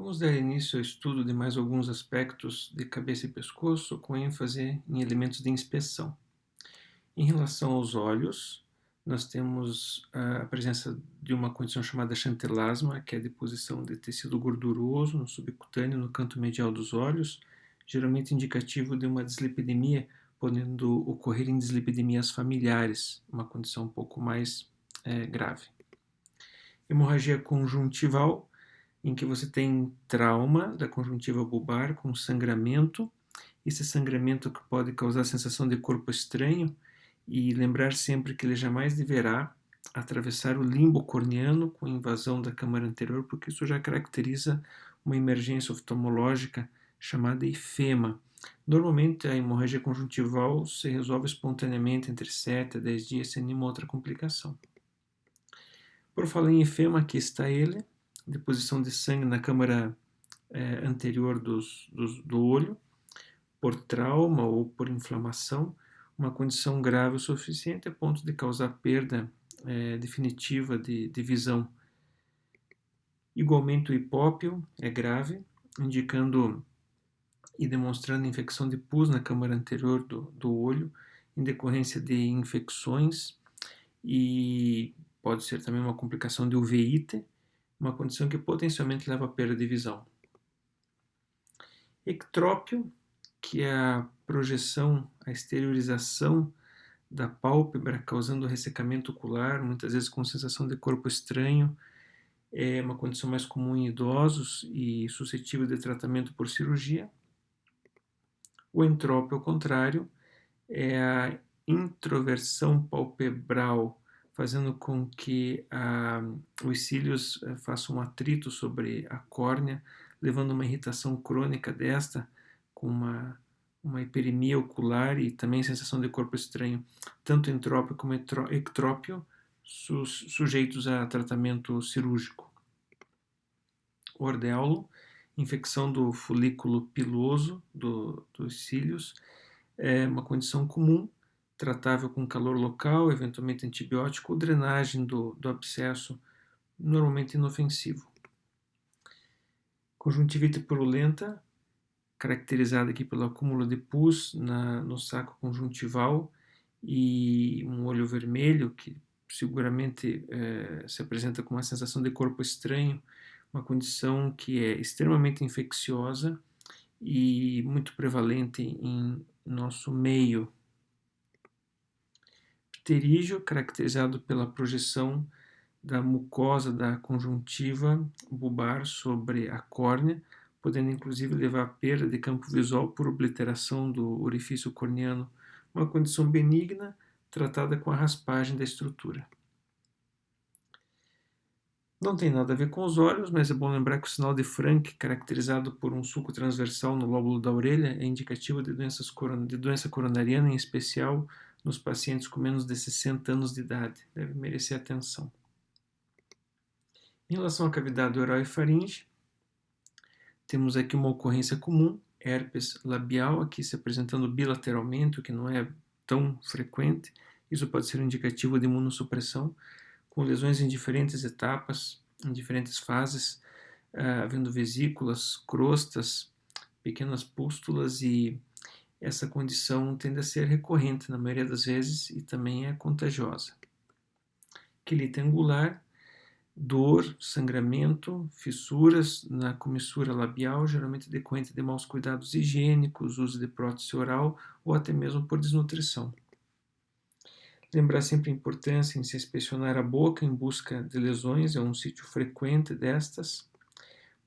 Vamos dar início ao estudo de mais alguns aspectos de cabeça e pescoço, com ênfase em elementos de inspeção. Em relação aos olhos, nós temos a presença de uma condição chamada xantelasma, que é a deposição de tecido gorduroso no subcutâneo, no canto medial dos olhos, geralmente indicativo de uma dislipidemia, podendo ocorrer em dislipidemias familiares, uma condição um pouco mais grave. Hemorragia conjuntival, em que você tem trauma da conjuntiva bulbar com sangramento. Esse sangramento que pode causar sensação de corpo estranho, e lembrar sempre que ele jamais deverá atravessar o limbo corneano com invasão da câmara anterior, porque isso já caracteriza uma emergência oftalmológica chamada ifema. Normalmente a hemorragia conjuntival se resolve espontaneamente entre 7 a 10 dias sem nenhuma outra complicação. Por falar em ifema, aqui está ele, deposição de sangue na câmara anterior do olho, por trauma ou por inflamação, uma condição grave o suficiente a ponto de causar perda definitiva de visão. Igualmente o hipópio é grave, indicando e demonstrando infecção de pus na câmara anterior do olho, em decorrência de infecções, e pode ser também uma complicação de uveíte, uma condição que potencialmente leva à perda de visão. Ectrópio, que é a projeção, a exteriorização da pálpebra, causando ressecamento ocular, muitas vezes com sensação de corpo estranho, é uma condição mais comum em idosos e suscetível de tratamento por cirurgia. O entrópio, ao contrário, é a introversão palpebral, fazendo com que os cílios façam um atrito sobre a córnea, levando a uma irritação crônica desta, com uma hiperemia ocular e também sensação de corpo estranho. Tanto entrópio como ectrópio sujeitos a tratamento cirúrgico. Ordéolo, infecção do folículo piloso dos cílios, é uma condição comum, tratável com calor local, eventualmente antibiótico, ou drenagem do abscesso, normalmente inofensivo. Conjuntivite purulenta, caracterizada aqui pelo acúmulo de pus no saco conjuntival e um olho vermelho, que seguramente se apresenta com uma sensação de corpo estranho, uma condição que é extremamente infecciosa e muito prevalente em nosso meio. Pterígio, caracterizado pela projeção da mucosa da conjuntiva bulbar sobre a córnea, podendo inclusive levar à perda de campo visual por obliteração do orifício corneano, uma condição benigna tratada com a raspagem da estrutura. Não tem nada a ver com os olhos, mas é bom lembrar que o sinal de Frank, caracterizado por um sulco transversal no lóbulo da orelha, é indicativo de doença coronariana, em especial nos pacientes com menos de 60 anos de idade. Deve merecer atenção. Em relação à cavidade oral e faringe, temos aqui uma ocorrência comum, herpes labial, aqui se apresentando bilateralmente, o que não é tão frequente. Isso pode ser um indicativo de imunossupressão, com lesões em diferentes etapas, em diferentes fases, havendo vesículas, crostas, pequenas pústulas, e essa condição tende a ser recorrente na maioria das vezes e também é contagiosa. Quelite angular, dor, sangramento, fissuras na comissura labial, geralmente decorrente de maus cuidados higiênicos, uso de prótese oral ou até mesmo por desnutrição. Lembrar sempre a importância em se inspecionar a boca em busca de lesões, é um sítio frequente destas,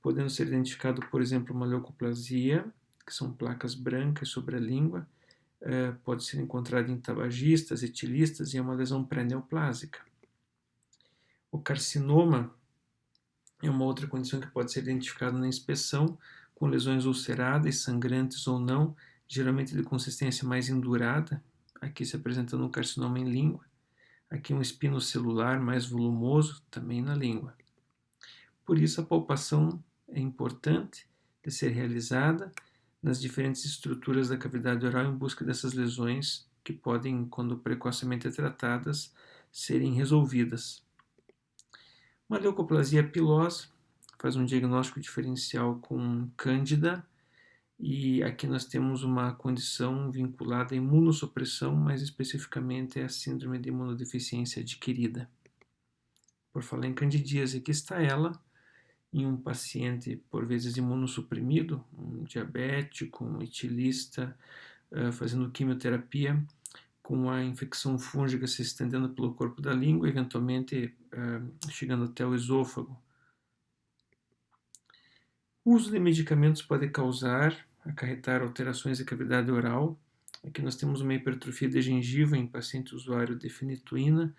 podendo ser identificado, por exemplo, uma leucoplasia, que são placas brancas sobre a língua, pode ser encontrado em tabagistas, etilistas, e é uma lesão pré-neoplásica. O carcinoma é uma outra condição que pode ser identificada na inspeção, com lesões ulceradas, sangrantes ou não, geralmente de consistência mais endurada, aqui se apresentando um carcinoma em língua, aqui um espino celular mais volumoso, também na língua. Por isso a palpação é importante de ser realizada nas diferentes estruturas da cavidade oral em busca dessas lesões que podem, quando precocemente tratadas, serem resolvidas. Uma leucoplasia pilosa, faz um diagnóstico diferencial com Cândida, e aqui nós temos uma condição vinculada à imunossupressão, mais especificamente a síndrome de imunodeficiência adquirida. Por falar em candidíase, aqui está ela, em um paciente por vezes imunossuprimido, um diabético, um etilista, fazendo quimioterapia, com a infecção fúngica se estendendo pelo corpo da língua, eventualmente chegando até o esôfago. O uso de medicamentos pode acarretar alterações da cavidade oral. Aqui nós temos uma hipertrofia da gengiva em paciente usuário de fenitoína,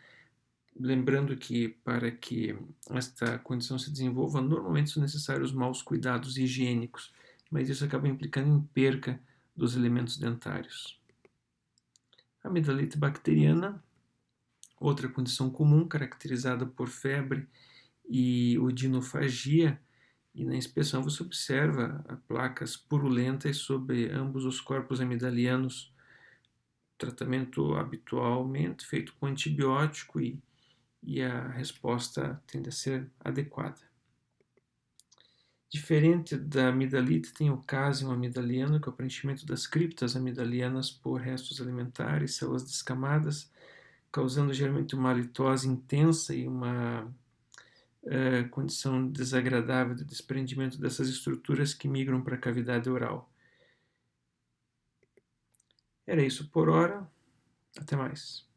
lembrando que para que esta condição se desenvolva, normalmente são necessários maus cuidados higiênicos, mas isso acaba implicando em perca dos elementos dentários. Amidalite bacteriana, outra condição comum caracterizada por febre e odinofagia, e na inspeção você observa placas purulentas sobre ambos os corpos amidalianos. Tratamento habitualmente feito com antibiótico e a resposta tende a ser adequada. Diferente da amidalite, tem o cásium amidaliano, que é o preenchimento das criptas amidalianas por restos alimentares, células descamadas, causando geralmente uma halitose intensa e uma condição desagradável de desprendimento dessas estruturas que migram para a cavidade oral. Era isso por hora. Até mais.